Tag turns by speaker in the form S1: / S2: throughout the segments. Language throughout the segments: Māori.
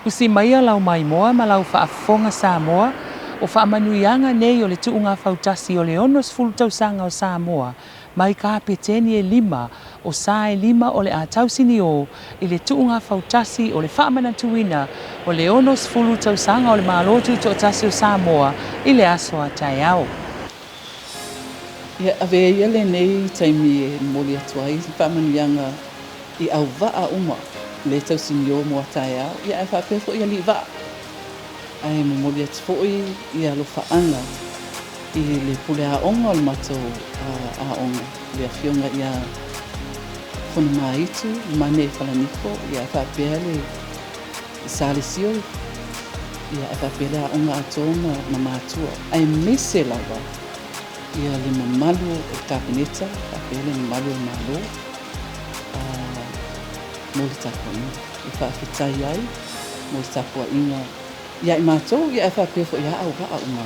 S1: Usi maia lau mai moa ma lau whaafonga Samoa o whaamanuianga nei o le tuunga whautasi o le ono sfulu tausanga o Samoa mai ka peteni e 5 o sa e 5 o le a tausini o i le tuunga whautasi o le whaamanatuina o le ono sfulu tausanga o le malotu to tasi o Samoa i le aso a tai au.
S2: Ia ave ia le nei taimi e moli atuai whaamanuianga i au waa uma le tausini o mo tai au ia e whapefo ia li waa. Ai mo moli atu foi ia lo whaanga i le pule a onga o le matou a onga. Le awhionga ia whana maitu, mane e whalaniko, ia e whapea le sale sio, ia e whapea le a onga atona na mātua. Ai mese lawa, ia le mamalu o tāpeneta, whapea le mamalu o malo, mo le tāponi. I whaaketai ai, mo le tāpua inga. Ia i mātou, ia e whapea fo ia au waa unga.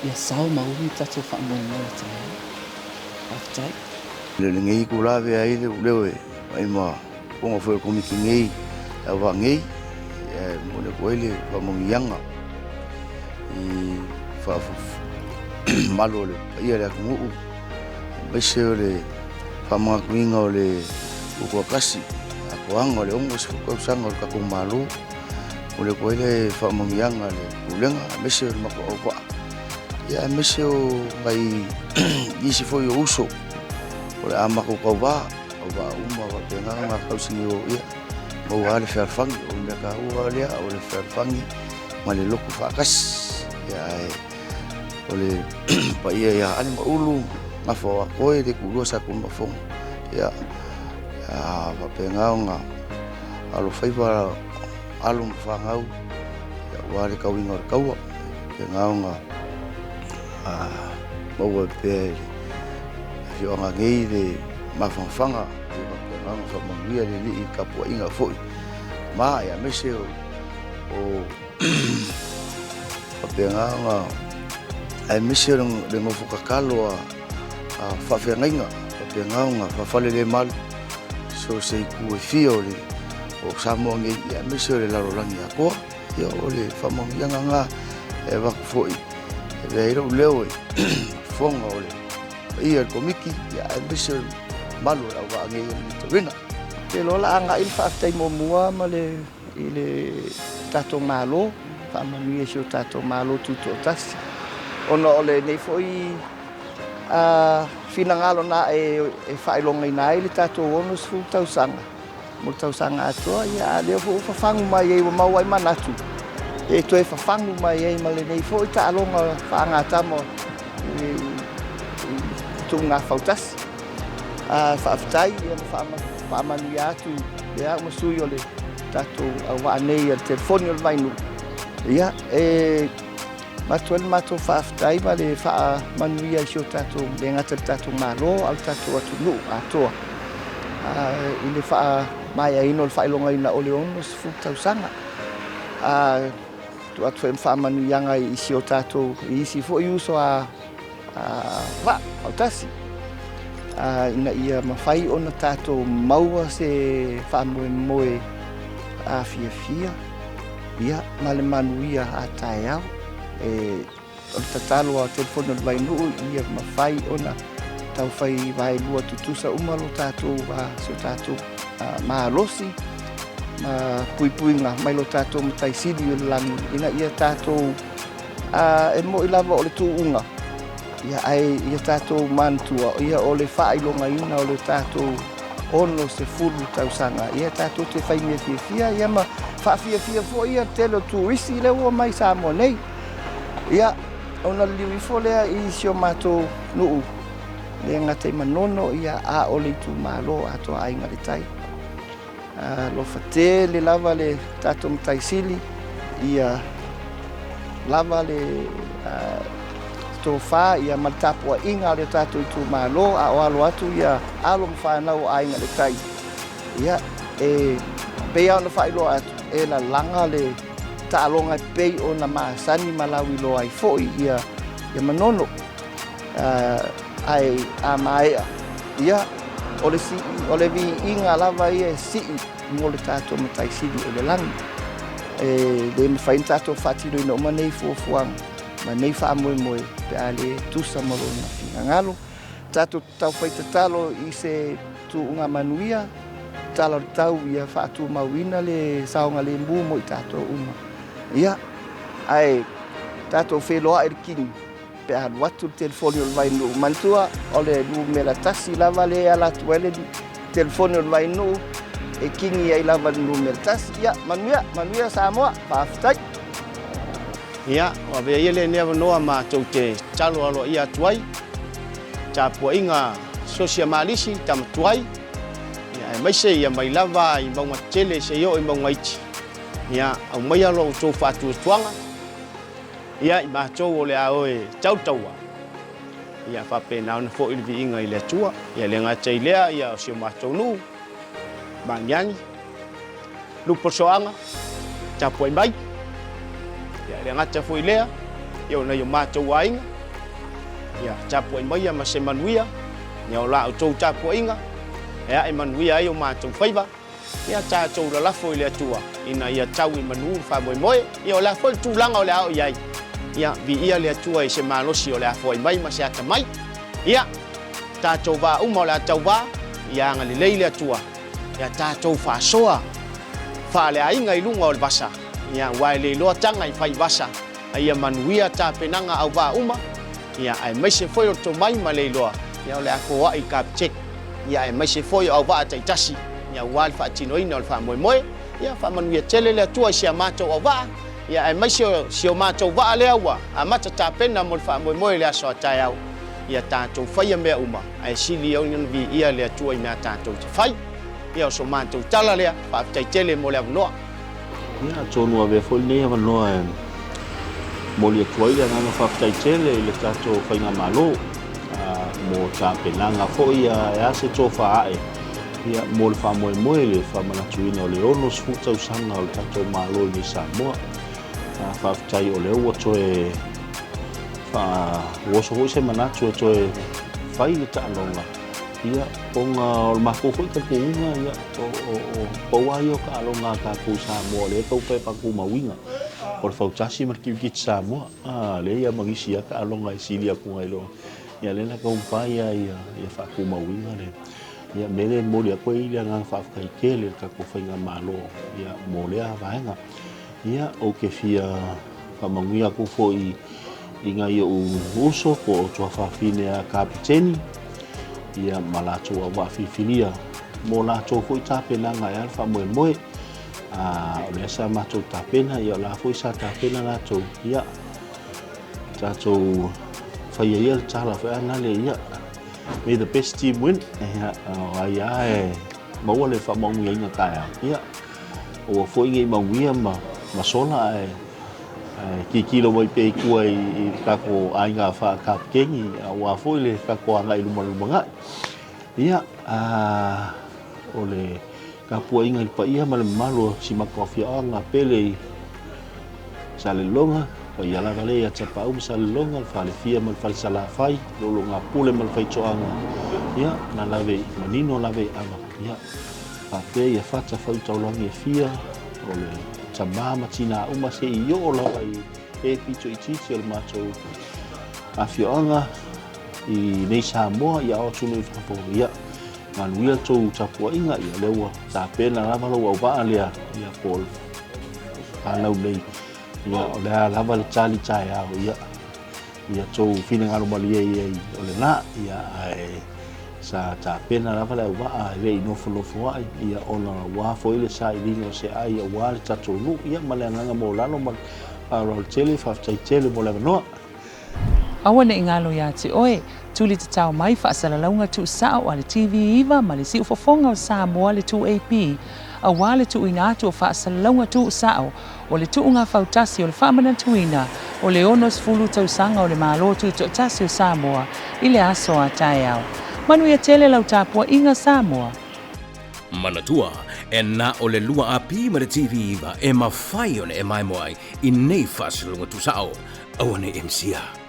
S2: Ia sao mauri tato whaamoina o tai. Whaaketai.
S3: Le ngei ko lawe ai le leo ai ma ponga foi ko miki ngei wa ngei mo le koile wa mo yanga I fa malo le ia le ku be se le fa ma kuinga le ko kasi ko anga le ongo se ko sanga ka ko malo mo le koile fa mo yanga le ulenga me se ma ko ia me se o mai isi foi uso o le ama ko wa uma wa te nga kausini o ia mo wale ferfangi o me ka ua lea o le ferfangi ma le loko whakas ia o le pa ia ani ma ulu nga whawa koe de kurua sa kuma fong ia wa pe nga alo whaiwa alo mwhangau ia wale kawinga o kaua pe nga maua pe Yo nga ngei le mafangfanga le mapanga whamamuia le li I kapua inga foi. Ma ia mese o papenga nga ai mese le ngofu kakalo a whawhengainga papenga nga whawhale le malu so se ku e fio le o Samoa ngei ia mese le larolangi a koa ia o le whamamuia nga e waku foi. E veiro leo fonga o le ia komiki ia ambisel malu la wa nge to wina te lola anga il fa tai mo mua ma le ile tato malo fa manu e tato malo tuto tas ono ole nei foi a finangalo na e fa ilonga ina ile tato onus fu tausanga mo tausanga ato ia le fu fa fangu mai e ma wai manatu e to e fa fangu mai e ma le nei foi ta longa fa nga tamo tunga fautas whaafitai ia whaamanu atu ia umasui o le tatou awa nei al telefoni o le mainu ia matua le matou whaafitai ma le whaamanu ia isio tatou le ngata le tatou malo al tatou atunu atoa I le mai aino le whailonga ina o le ono sifu tausanga tu atu whaamanu ianga isio tatou isi fo iuso wa autasi ina ia mawhai ona tātou maua se whaamoe moe a fia ia male manuia a tae au o le tatalo a telefoni o le wainuu ia mawhai ona tau whai vai lua tutusa umalo tātou so tātou maalosi ma puipuinga mai lo tātou mataisidi o le langi ina ia tātou e mo I lava o le tuunga ia ai ia tātou mantua ia o le whailonga ina o le tātou ono se fulu tausanga ia tātou te whaimia fia ia ma whaafia fo ia telo tuisi le ua mai Samoa nei ia ona liwi fo lea I sio mātou nuu le ngatai manono ia a o le tu malo ato ainga le tai lo fate le lava le tātou mtaisili ia lava le tofa ia matapua inga le tatu tu malo a walo atu ia alo mfanau ainga le tai ia pe ona failo atu la langa le talonga pe ona masani malawi lo ai foi ia manono ai amai ia ole vi inga lava ia si mo le tatu matai si o le langi le mawhai tātou whātiro ina oma nei fuafuanga, ma nei whaamoemoe pe a le tusa maro na whingangalo. Tātou tau whaitatalo i se tuunga manuia, tala tau ia whaatu mauina le saonga le mbu mo i tātou uma. Ia, ai, tātou wheloa kingi, pe a watu telefoni o vainu mantua, o le numera tasi lava le ala tuele telefoni o vainu, e kingi ai lava numera tasi. Ia, manuia Samoa, whaafitai.
S4: Ia, o vea ile nea wanoa ma tau te talo alo ia tuai, ta pua inga sosia malisi tamatuai. Ia, e maise ia mai lava i maunga tele se yo i maunga iti. Ia, au mai alo tau whātua tuanga. Ia, i maha tau o le aoe tautaua. Ia, whape nao na fo ilvi inga i le tua. Ia, le ngata i lea, ia o sio maha tau nu. Bangiani. Lupo soanga. Tapua i mai. Ia, le ngata fo i lea. Ia, o na yo maha tau ainga. Ia, tapua i mai ia ma se manuia. Ia, o la o tau tapua inga. Ia, e manuia ai o maha tau whaiva. Ia tātou la lafo i le atua. Ina ia tau i manu whamoe moe. Ia o la fo i tūlanga o le ao iai. Ia vi ia le atua i se malosi o le afo i mai ma se ata mai. Ia tātou wā uma o le atau wā. Ia anga le lei le atua. Ia tātou whāsoa. Wha le ainga i lunga o le vasa. Ia wai le loa tanga i whai vasa. Ia manuia tā penanga au wā uma. Ia ai mai se foi o to mai ma le loa. Ia o le afo wa i kapchek. Ia ai mai se foi au wā atai tasi. Ia wal fa tino ina fa moe moe ia fa manuia tele le tua sia mato o va ia ai mai sio mato va le awa a mata ta pena mo fa moe moe le aso tai au ia tato fai me uma ai sili o ni vi ia le tua i me tato fai ia so mato tala le fa tai tele mo le no
S5: ia tonu ave fo ne va no mo le tua ia na fa tai tele le tato fai na malo mo ta penanga fo ia se tofa ai ia mo le whamoemoe le whamanatuina o le ono sfutau sanga o le tatou malo i Samoa. Whaafitai o le ua toe woso hoi se manatu o toe whai le taanonga. Ia ponga o le mako hoi ka kuunga ia o pauai o ka alonga ka ku Samoa le tau pe paku mawinga. O le whautasi markiwikit Samoa. Le ia magisi ia ka alonga i silia kunga ilo. Ia le na kaumpai ia whaku mawinga le. Ia mele mo le koe ile nga whaakai kele ka ko whainga malo ia mo le avaenga ia o ke fia whamanguia ko fo i inga ia uso ko o tua whaafine a kapiteni ia malato a wafifinia mo lato fo i tapena nga ia whamoe moe o le sa mato tapena ia la fo i sa tapena lato ia tato whaia ia tala whaana le ia May the best team win. Ai mau le fa mau ngai kaya. Ia. O foi ngai mau ia ma sola ki kilo mai pe ku ai ka ko ai nga fa ka kengi wa foi le ka ko ngai lu manga. Ia o le ka pu ngai pa ia mal malo si ma kofia nga pele sale longa. O ia la vale ia tapa sal longa fa le fia mal fal sala fai lo nga pule mal fai choanga ia na lave manino lave ama ia pa pe ia fata fa tau longa fia o le tama matina se io la vai e picho i titi al macho a fioanga i nei Samoa ia o tunu fa po ia manuia to tapua inga ia lewa ta pena la valo wa va ia pol ala nei ia o le lava le tali tai au ia tou fina ngalo mali ia o le na ia ai sa ta pena lava le wa le no fo ai ia ona wa fo ile sa i dino se ai wa le tatu nu ia male nga mo lalo mal aro tele fa tai tele mo le no
S1: awana ingalo ya te oe tuli te tau mai fa sala launga tu sa o le TV iva mali si fo fonga o Samoa le 2AP a wale tu ina tu fa sala launga tu sa o le tuunga fautasi o le whamana tuina o le onos fulu tau sanga o le malo tu tasi o Samoa i le aso a tai au. Manu ia tele lau tapua inga Samoa.
S6: Manatua e na o le lua api ma le TV iwa e mawhai o le e mai moai i nei fasilunga tu sao au ne MCA.